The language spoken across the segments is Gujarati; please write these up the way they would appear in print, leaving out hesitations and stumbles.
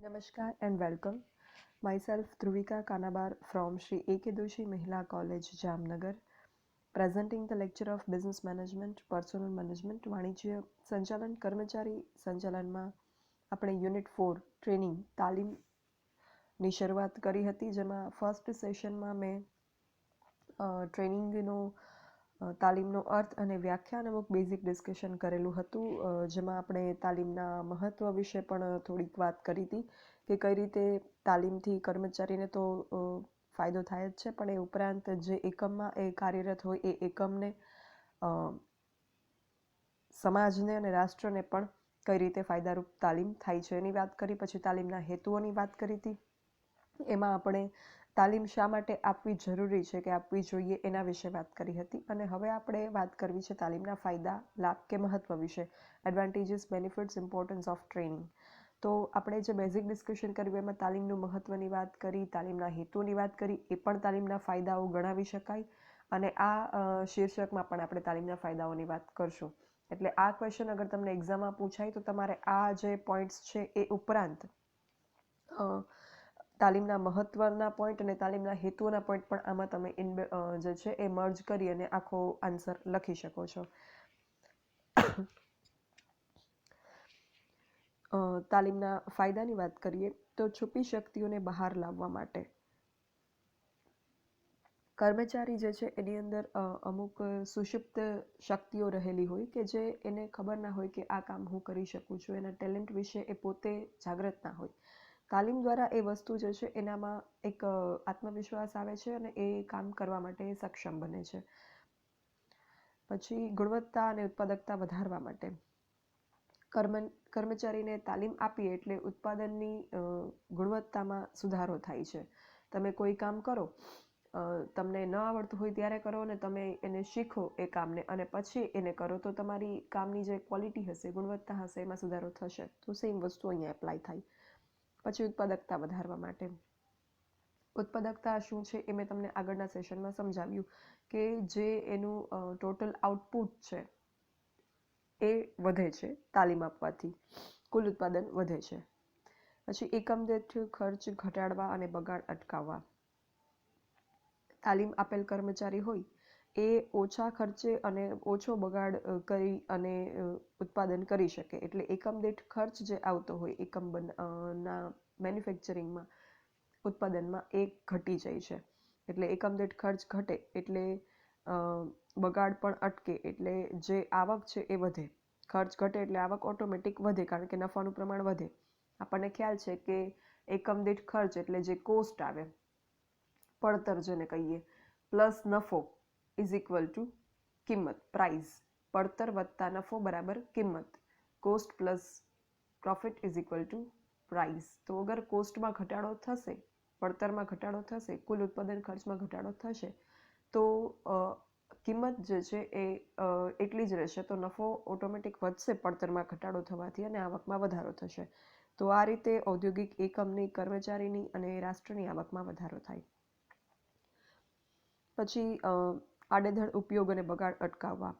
Namaskar and welcome. Myself Dhruvika Kanabar from Sri A.K. Doshi Mahila College, Jamnagar, presenting the lecture of Business Management, Personal Management, વાણિજ્ય સંચાલન કર્મચારી સંચાલનમાં આપણે યુનિટ 4 ટ્રેનિંગ તાલીમની શરૂઆત કરી હતી, જેમાં ફર્સ્ટ સેશનમાં મેં ટ્રેનિંગનો તાલીમનો અર્થ અને વ્યાખ્યા અને અમુક બેઝિક ડિસ્કશન કરેલું હતું, જેમાં આપણે તાલીમના મહત્ત્વ વિશે પણ થોડીક વાત કરી હતી કે કઈ રીતે તાલીમથી કર્મચારીને તો ફાયદો થાય જ છે, પણ એ ઉપરાંત જે એકમમાં એ કાર્યરત હોય એ એકમને સમાજને અને રાષ્ટ્રને પણ કઈ રીતે ફાયદારૂપ તાલીમ થાય છે એની વાત કરી. પછી તાલીમના હેતુઓની વાત કરી હતી. એમાં આપણે તાલીમ શા માટે આપવી જરૂરી છે કે આપવી જોઈએ એના વિશે વાત કરી હતી. અને હવે આપણે વાત કરવી છે તાલીમના ફાયદા, લાભ કે મહત્ત્વ વિશે, advantages, benefits, importance of training. તો આપણે જે બેઝિક ડિસ્કશન કર્યું એમાં તાલીમનું મહત્ત્વની વાત કરી, તાલીમના હેતુની વાત કરી, એ પણ તાલીમના ફાયદાઓ ગણાવી શકાય. અને આ શીર્ષકમાં પણ આપણે તાલીમના ફાયદાઓની વાત કરશું. એટલે આ ક્વેશ્ચન અગર તમને એક્ઝામમાં પૂછાય તો તમારે આ જે પોઈન્ટ્સ છે એ ઉપરાંત તાલીમના મહત્ત્વના પોઈન્ટ અને તાલીમના હેતુઓના પોઈન્ટ પણ આમાં તમે જે છે એ મર્જ કરી અને આખો આન્સર લખી શકો છો. તાલીમના ફાયદાની વાત કરીએ તો છુપી શક્તિઓને બહાર લાવવા માટે કર્મચારી જે છે એની અંદર અમુક સુષુપ્ત શક્તિઓ રહેલી હોય કે જે એને ખબર ના હોય કે આ કામ હું કરી શકું છું, એના ટેલેન્ટ વિશે એ પોતે જાગૃત ના હોય. તાલીમ દ્વારા એ વસ્તુ જે છે એનામાં એક આત્મવિશ્વાસ આવે છે અને એ કામ કરવા માટે સક્ષમ બને છે. પછી ગુણવત્તા અને ઉત્પાદકતા વધારવા માટે કર્મચારીને તાલીમ આપીએ એટલે ઉત્પાદનની ગુણવત્તામાં સુધારો થાય છે. તમે કોઈ કામ કરો, તમને ન આવડતું હોય ત્યારે કરો અને તમે એને શીખો એ કામને અને પછી એને કરો તો તમારી કામની જે ક્વોલિટી હશે, ગુણવત્તા હશે, એમાં સુધારો થશે. તો સેમ વસ્તુ અહીંયા એપ્લાય થાય. પછી ઉત્પાદકતા વધારવા માટે ઉત્પાદકતા શું છે એ મેં તમને આગળના સેશનમાં સમજાવ્યું કે જે એનું ટોટલ આઉટપુટ છે એ વધે છે તાલીમ આપવાથી, કુલ ઉત્પાદન વધે છે. પછી એકમ દીઠ ખર્ચ ઘટાડવા અને બગાડ અટકાવવા. તાલીમ આપેલ કર્મચારી હોય એ ઓછા ખર્ચે અને ઓછો બગાડ કરી અને ઉત્પાદન કરી શકે. એટલે એકમ દીઠ ખર્ચ જે આવતો હોય એકમ ના મેન્યુફેક્ચરિંગમાં, ઉત્પાદનમાં, એ ઘટી જાય છે. એટલે એકમ દીઠ ખર્ચ ઘટે એટલે બગાડ પણ અટકે, એટલે જે આવક છે એ વધે. ખર્ચ ઘટે એટલે આવક ઓટોમેટિક વધે, કારણ કે નફાનું પ્રમાણ વધે. આપણને ખ્યાલ છે કે એકમ દીઠ ખર્ચ એટલે જે કોસ્ટ આવે, પડતર જેને કહીએ, પ્લસ નફો ઇઝ ઇક્વલ ટુ કિંમત, પ્રાઇસ. પડતર વત્તા નફો બરાબર કિંમત. Cost plus profit is equal to price. તો અગર કોસ્ટમાં ઘટાડો થશે, પડતરમાં ઘટાડો થશે, કુલ ઉત્પાદન ખર્ચમાં ઘટાડો થશે તો કિંમત જે છે એ એટલી જ રહેશે, તો નફો ઓટોમેટિક વધશે પડતરમાં ઘટાડો થવાથી અને આવકમાં વધારો થશે. તો આ રીતે ઔદ્યોગિક એકમની, કર્મચારીની અને રાષ્ટ્રની આવકમાં વધારો થાય. પછી આડેધડ ઉપયોગ અને બગાડ અટકાવવા.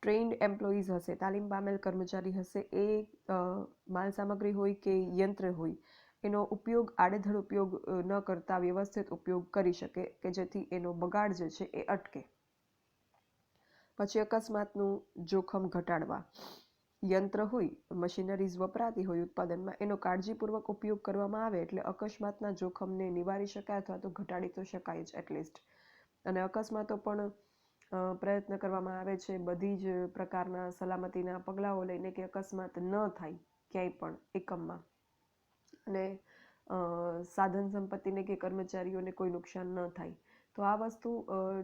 ટ્રેન્ડ એમ્પ્લોઈઝ હશે, તાલીમ પામેલ કર્મચારી હશે, એ માલ સામગ્રી હોય કે યંત્ર હોય એનો ઉપયોગ, આડેધડ ઉપયોગ ન કરતા વ્યવસ્થિત ઉપયોગ કરી શકે કે જેથી એનો બગાડ જે છે એ અટકે. પછી અકસ્માતનું જોખમ ઘટાડવા. યંત્ર હોય, મશીનરીઝ વપરાતી હોય ઉત્પાદનમાં, એનો કાળજીપૂર્વક ઉપયોગ કરવામાં આવે એટલે અકસ્માતના જોખમને નિવારી શકાય અથવા તો ઘટાડી તો શકાય જ એટલીસ્ટ. અને અકસ્માતો પણ પ્રયત્ન કરવામાં આવે છે બધી જ પ્રકારના સલામતીના પગલાઓ લઈને કે અકસ્માત ન થાય ક્યાંય પણ એકમમાં, અને સાધન સંપત્તિને કે કર્મચારીઓને કોઈ નુકસાન ન થાય. તો આ વસ્તુ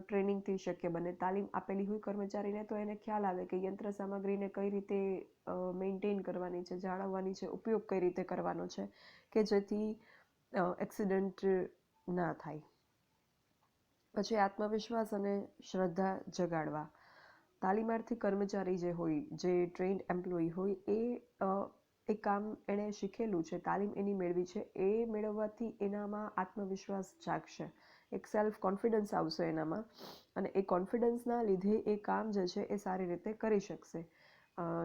ટ્રેનિંગથી શક્ય બને. તાલીમ આપેલી હોય કર્મચારીને તો એને ખ્યાલ આવે કે યંત્ર સામગ્રીને કઈ રીતે મેન્ટેન કરવાની છે, જાળવવાની છે, ઉપયોગ કઈ રીતે કરવાનો છે કે જેથી એક્સિડન્ટ ના થાય. પછી આત્મવિશ્વાસ અને શ્રદ્ધા જગાડવા. તાલીમાર્થી કર્મચારી જે હોય, જે ટ્રેન્ડ એમ્પ્લોય હોય, એ કામ એણે શીખેલું છે, તાલીમ એની મેળવી છે, એ મેળવવાથી એનામાં આત્મવિશ્વાસ જાગશે, એક સેલ્ફ કોન્ફિડન્સ આવશે એનામાં, અને એ કોન્ફિડન્સના લીધે એ કામ જે છે એ સારી રીતે કરી શકશે.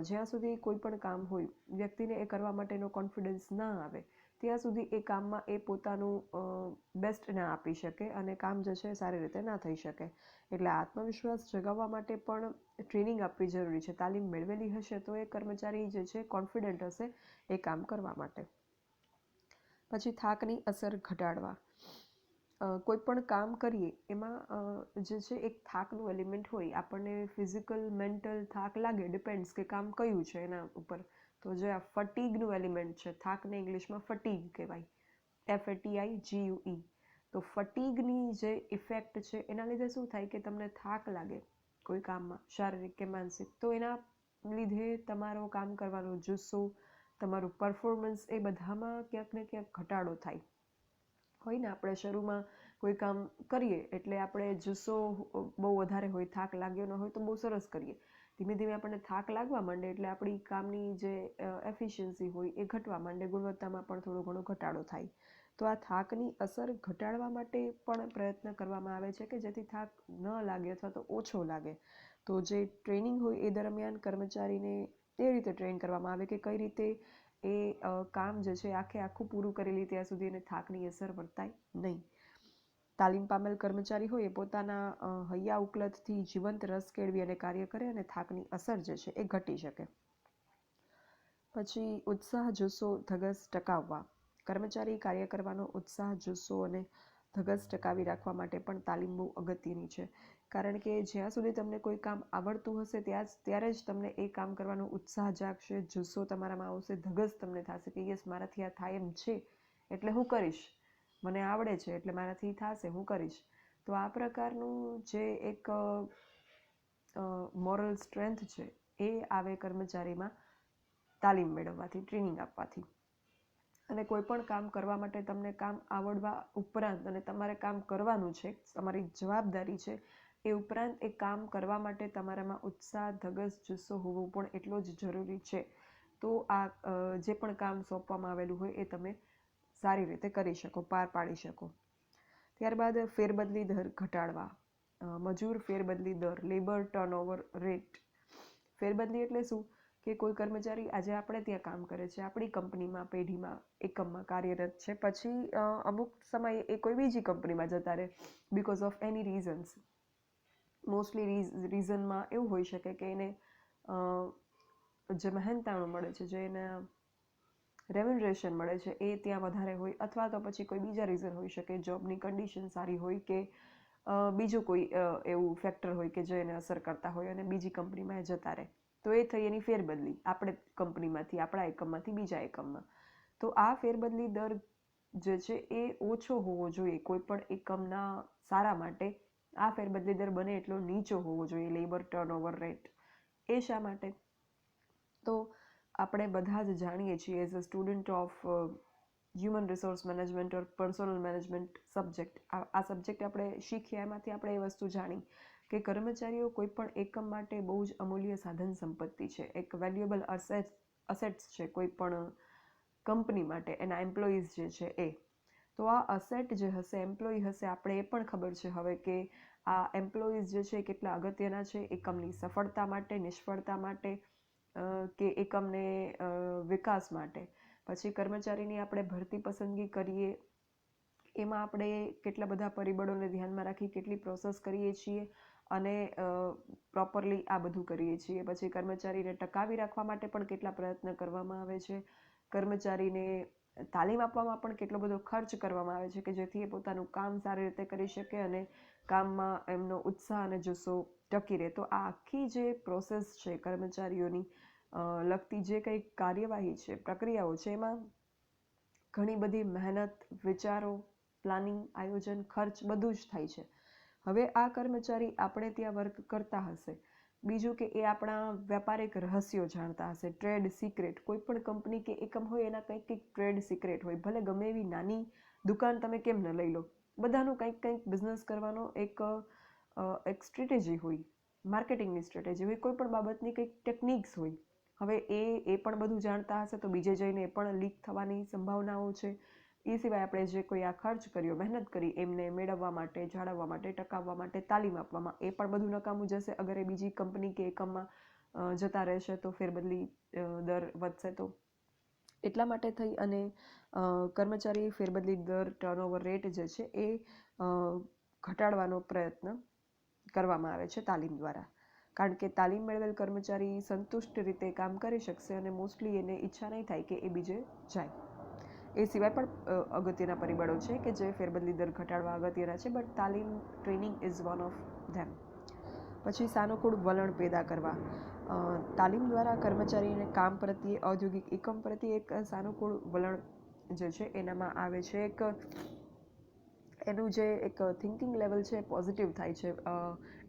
જ્યાં સુધી કોઈ પણ કામ હોય, વ્યક્તિને એ કરવા માટેનો કોન્ફિડન્સ ના આવે ત્યાં સુધી એ કામમાં એ પોતાનું બેસ્ટ ના આપી શકે અને કામ જે છે સારી રીતે ના થઈ શકે. એટલે આત્મવિશ્વાસ જગાવવા માટે પણ ટ્રેનિંગ આપવી જરૂરી છે. તાલીમ મેળવેલી હશે તો એ કર્મચારી જે છે કોન્ફિડન્ટ હશે એ કામ કરવા માટે. પછી થાકની અસર ઘટાડવા. કોઈ પણ કામ કરીએ એમાં જે છે એક થાકનું એલિમેન્ટ હોય. આપણને ફિઝિકલ મેન્ટલ થાક લાગે, ડિપેન્ડ્સ કે કામ કયું છે એના ઉપર. તો જે આ ફટીગનું એલિમેન્ટ છે, થાકને ઇંગ્લિશમાં ફટીગ કહેવાય, FATIGUE. તો ફટીગની જે ઇફેક્ટ છે એના લીધે શું થાય કે તમને થાક લાગે કોઈ કામમાં, શારીરિક કે માનસિક, તો એના લીધે તમારો કામ કરવાનો જુસ્સો, તમારું પરફોર્મન્સ એ બધામાં ક્યાંક ને ક્યાંક ઘટાડો થાય. હોય ને, આપણે શરૂમાં કોઈ કામ કરીએ એટલે આપણે જુસ્સો બહુ વધારે હોય, થાક લાગ્યો ન હોય તો બહુ સરસ કરીએ. ધીમે ધીમે આપણને થાક લાગવા માંડે એટલે આપણી કામની જે એફિશિયન્સી હોય એ ઘટવા માંડે, ગુણવત્તામાં પણ થોડો ઘણો ઘટાડો થાય. તો આ થાકની અસર ઘટાડવા માટે પણ પ્રયત્ન કરવામાં આવે છે કે જેથી થાક ન લાગે અથવા તો ઓછો લાગે. તો જે ટ્રેનિંગ હોય એ દરમિયાન કર્મચારીને એ રીતે ટ્રેન કરવામાં આવે કે કઈ રીતે એ કામ જે છે આખું પૂરું કરી લે ત્યાં સુધી એને થાકની અસર વર્તાય નહીં. તાલીમ પામેલ કર્મચારી હોય એ પોતાના હૈયા ઉકલતથી જીવંત રસ કેળવી અને કાર્ય કરે અને થાકની અસર જે છે એ ઘટી શકે. પછી ઉત્સાહ, જુસ્સો, ધગસ ટકાવવા. કર્મચારી કાર્ય કરવાનો ઉત્સાહ, જુસ્સો અને ધગસ ટકાવી રાખવા માટે પણ તાલીમ બહુ અગત્યની છે. કારણ કે જ્યાં સુધી તમને કોઈ કામ આવડતું હશે ત્યારે જ તમને એ કામ કરવાનો ઉત્સાહ જાગશે, જુસ્સો તમારામાં આવશે, ધગસ તમને થશે કે યસ, મારાથી આ થાય એમ છે એટલે હું કરીશ, મને આવડે છે એટલે મારાથી થશે, હું કરીશ. તો આ પ્રકારનું જે એક મોરલ સ્ટ્રેન્થ છે એ આવે કર્મચારીમાં તાલીમ મેળવવાથી, ટ્રેનિંગ આપવાથી. અને કોઈ પણ કામ કરવા માટે તમને કામ આવડવા ઉપરાંત, અને તમારે કામ કરવાનું છે, તમારી જવાબદારી છે, એ ઉપરાંત એ કામ કરવા માટે તમારામાં ઉત્સાહ, ધગસ, જુસ્સો હોવો પણ એટલો જ જરૂરી છે. તો આ જે પણ કામ સોંપવામાં આવેલું હોય એ તમે સારી રીતે કરી શકો, પાર પાડી શકો. ત્યારબાદ ફેરબદલી દર ઘટાડવા. મજૂર ફેરબદલી દર, લેબર ટર્નઓવર રેટ. ફેરબદલી એટલે શું કે કોઈ કર્મચારી આજે આપણે ત્યાં કામ કરે છે, આપણી કંપનીમાં, પેઢીમાં, એકમમાં કાર્યરત છે, પછી અમુક સમયે એ કોઈ બીજી કંપનીમાં જતા રહે because of any reasons. Mostly રીઝનમાં એવું હોઈ શકે કે એને જે મહેનતાણું મળે છે, જે એને રેમ્યુનરેશન મળે છે એ ત્યાં વધારે હોય, અથવા તો પછી કોઈ બીજા રીઝન હોઈ શકે, જોબની કન્ડિશન સારી હોય કે બીજું કોઈ એવું ફેક્ટર હોય કે જે એને અસર કરતા હોય અને બીજી કંપનીમાં એ જતા રહે. તો એ થઈ એની ફેરબદલી, આપણે કંપનીમાંથી, આપણા એકમમાંથી બીજા એકમમાં. તો આ ફેરબદલી દર જે છે એ ઓછો હોવો જોઈએ કોઈ પણ એકમના સારા માટે. આ ફેરબદલી દર બને એટલો નીચો હોવો જોઈએ, લેબર ટર્નઓવર રેટ. એ શા માટે? તો આપણે બધા જ જાણીએ છીએ as a student of human resource management or personal management subject, આ સબ્જેક્ટ આપણે શીખ્યા એમાંથી આપણે એ વસ્તુ જાણી કે કર્મચારીઓ કોઈ પણ એકમ માટે બહુ જ અમૂલ્ય સાધન સંપત્તિ છે, એક વેલ્યુએબલ અસેટ્સ છે કોઈ પણ કંપની માટે, એના એમ્પ્લોઈઝ જે છે એ. તો આ અસેટ જે હશે, એમ્પ્લોય હશે, આપણે એ પણ ખબર છે હવે કે આ એમ્પ્લોઈઝ જે છે કેટલા અગત્યના છે એકમની સફળતા માટે, નિષ્ફળતા માટે, કે એકમને વિકાસ માટે. પછી કર્મચારીની આપણે ભરતી પસંદગી કરીએ એમાં આપણે કેટલા બધા પરિબળોને ધ્યાનમાં રાખી કેટલી પ્રોસેસ કરીએ છીએ અને પ્રોપરલી આ બધું કરીએ છીએ. પછી કર્મચારીને ટકાવી રાખવા માટે પણ કેટલા પ્રયત્ન કરવામાં આવે છે. કર્મચારીને તાલીમ આપવામાં પણ કેટલો બધો ખર્ચ કરવામાં આવે છે કે જેથી એ પોતાનું કામ સારી રીતે કરી શકે અને કામમાં એમનો ઉત્સાહ અને જુસ્સો ટકી રહે. તો આ આખી જે પ્રોસેસ છે કર્મચારીઓની લગતી જે કંઈ કાર્યવાહી છે, પ્રક્રિયાઓ છે, એમાં ઘણી બધી મહેનત, વિચારો, પ્લાનિંગ, આયોજન, ખર્ચ બધું જ થાય છે. હવે આ કર્મચારી આપણે ત્યાં વર્ક કરતા હશે, બીજું કે એ આપણા વ્યાપારિક રહસ્યો જાણતા હશે, ટ્રેડ સિક્રેટ. કોઈ પણ કંપની કે એકમ હોય એના કંઈક ટ્રેડ સિક્રેટ હોય, ભલે ગમે એવી નાની દુકાન તમે કેમ ન લઈ લો, બધાનું કંઈક બિઝનેસ કરવાનો એક સ્ટ્રેટેજી હોય, માર્કેટિંગની સ્ટ્રેટેજી હોય, કોઈ પણ બાબતની કંઈક ટેકનિક્સ હોય. હવે એ પણ બધું જાણતા હશે તો બીજે જઈને એ પણ લીક થવાની સંભાવનાઓ છે. એ સિવાય આપણે જે કોઈ આ ખર્ચ કર્યો, મહેનત કરી એમને મેળવવા માટે, જાળવવા માટે, ટકાવવા માટે, તાલીમ આપવામાં, એ પણ બધું નકામું જશે અગર એ બીજી કંપની કે એકમમાં જતા રહેશે તો, ફેરબદલી દર વધશે તો. એટલા માટે થઈ અને કર્મચારી ફેરબદલી દર ટર્નઓવર રેટ જે છે એ ઘટાડવાનો પ્રયત્ન કરવામાં આવે છે તાલીમ દ્વારા. કારણ કે તાલીમ મેળવેલ કર્મચારી સંતુષ્ટ રીતે કામ કરી શકશે અને મોસ્ટલી એને ઈચ્છા નહીં થાય કે એ બીજે જાય. એ સિવાય પણ અગત્યના પરિબળો છે કે જે ફેરબદલી દર ઘટાડવા અગત્યના છે, બટ તાલીમ training is one of them. પછી સાનુકૂળ વલણ પેદા કરવા. તાલીમ દ્વારા કર્મચારીને કામ પ્રત્યે, ઔદ્યોગિક એકમ પ્રત્યે એક સાનુકૂળ વલણ જે છે એનામાં આવે છે. એનું જે એક થિંકિંગ લેવલ છે પોઝિટિવ થાય છે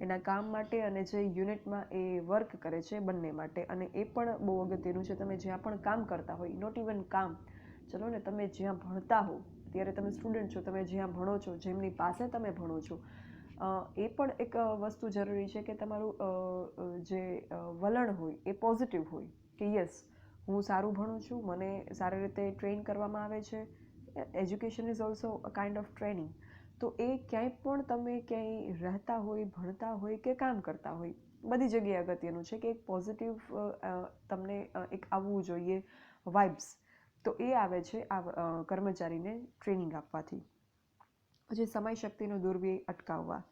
એના કામ માટે અને જે યુનિટમાં એ વર્ક કરે છે બંને માટે. અને એ પણ બહુ અગત્યનું છે, તમે જ્યાં પણ કામ કરતા હોય, નોટ ઇવન કામ, ચલો ને તમે જ્યાં ભણતા હો, ત્યારે તમે સ્ટુડન્ટ છો, તમે જ્યાં ભણો છો, જેમની પાસે તમે ભણો છો, એ પણ એક વસ્તુ જરૂરી છે કે તમારું જે વલણ હોય એ પોઝિટિવ હોય કે યસ, હું સારું ભણું છું, મને સારી રીતે ટ્રેન કરવામાં આવે છે. Education is also a kind of training. તો એ ક્યાંય પણ તમે ક્યાંય રહેતા હોય, ભણતા હોય કે કામ કરતા હોય, બધી જગ્યાએ અગત્યનું છે કે એક પોઝિટિવ તમને એક આવવું જોઈએ વાઇબ્સ. તો એ આવે છે આ કર્મચારીને ટ્રેનિંગ આપવાથી. પછી સમય શક્તિનો દુર્વ્યય અટકાવવા.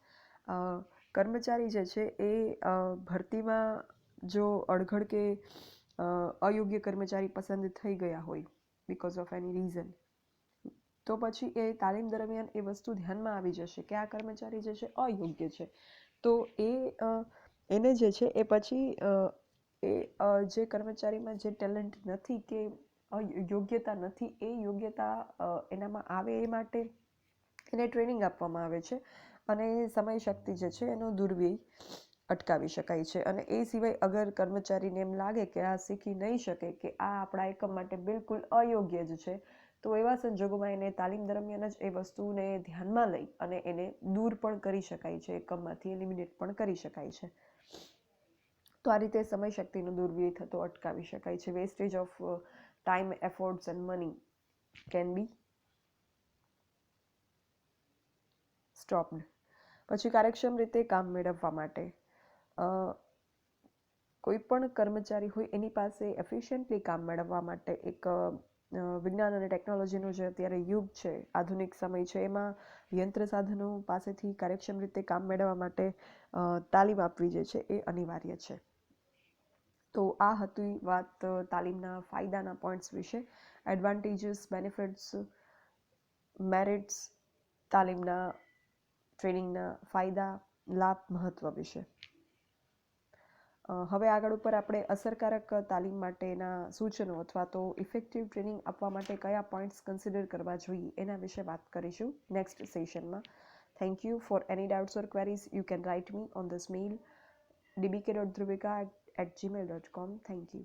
કર્મચારી જે છે એ ભરતીમાં જો અડઘડ કે અયોગ્ય કર્મચારી પસંદ થઈ ગયા હોય બિકોઝ ઓફ એની રીઝન, તો પછી એ તાલીમ દરમિયાન એ વસ્તુ ધ્યાનમાં આવી જશે કે આ કર્મચારી જે છે અયોગ્ય છે. તો એને જે છે એ પછી એ જે કર્મચારીમાં જે ટેલેન્ટ નથી કે યોગ્યતા નથી, એ યોગ્યતા એનામાં આવે એ માટે એને ટ્રેનિંગ આપવામાં આવે છે અને સમય શક્તિ જે છે એનો દુર્વ્યય અટકાવી શકાય છે. અને એ સિવાય અગર કર્મચારીને એમ લાગે કે આ શીખી નહીં શકે, કે આ આપણા એકમ માટે બિલકુલ અયોગ્ય જ છે, તો એવા સંજોગોમાં એને તાલીમ દરમિયાન જ એ વસ્તુને ધ્યાનમાં લઈ અને એને દૂર પણ કરી શકાય છે, એકમમાંથી એલિમિનેટ પણ કરી શકાય છે. તો આ રીતે સમય શક્તિનો દુર્વ્યય થતો અટકાવી શકાય છે. Wastage of time, efforts and money can be stopped. પછી કાર્યક્ષમ રીતે કામ મેળવવા માટે કોઈ પણ કર્મચારી હોય એની પાસે એફિશિયન્ટલી કામ મેળવવા માટે એક વિજ્ઞાન અને ટેકનોલોજીનો જે અત્યારે યુગ છે, આધુનિક સમય છે, એમાં યંત્ર સાધનો પાસેથી કાર્યક્ષમ રીતે કામ મેળવવા માટે તાલીમ આપવી જે છે એ અનિવાર્ય છે. તો આ હતી વાત તાલીમના ફાયદાના પોઈન્ટ્સ વિશે. એડવાન્ટેજીસ, બેનિફિટ્સ, મેરિટ્સ, તાલીમના ટ્રેનિંગના ફાયદા, લાભ, મહત્વ વિશે. હવે આગળ ઉપર આપણે અસરકારક તાલીમ માટેના સૂચનો અથવા તો ઇફેક્ટિવ ટ્રેનિંગ આપવા માટે કયા પોઈન્ટ્સ કન્સિડર કરવા જોઈએ એના વિશે વાત કરીશું નેક્સ્ટ સેશનમાં. Thank you. For any doubts or queries you can write me on this mail dbk.dhruvika@gmail.com. Thank you.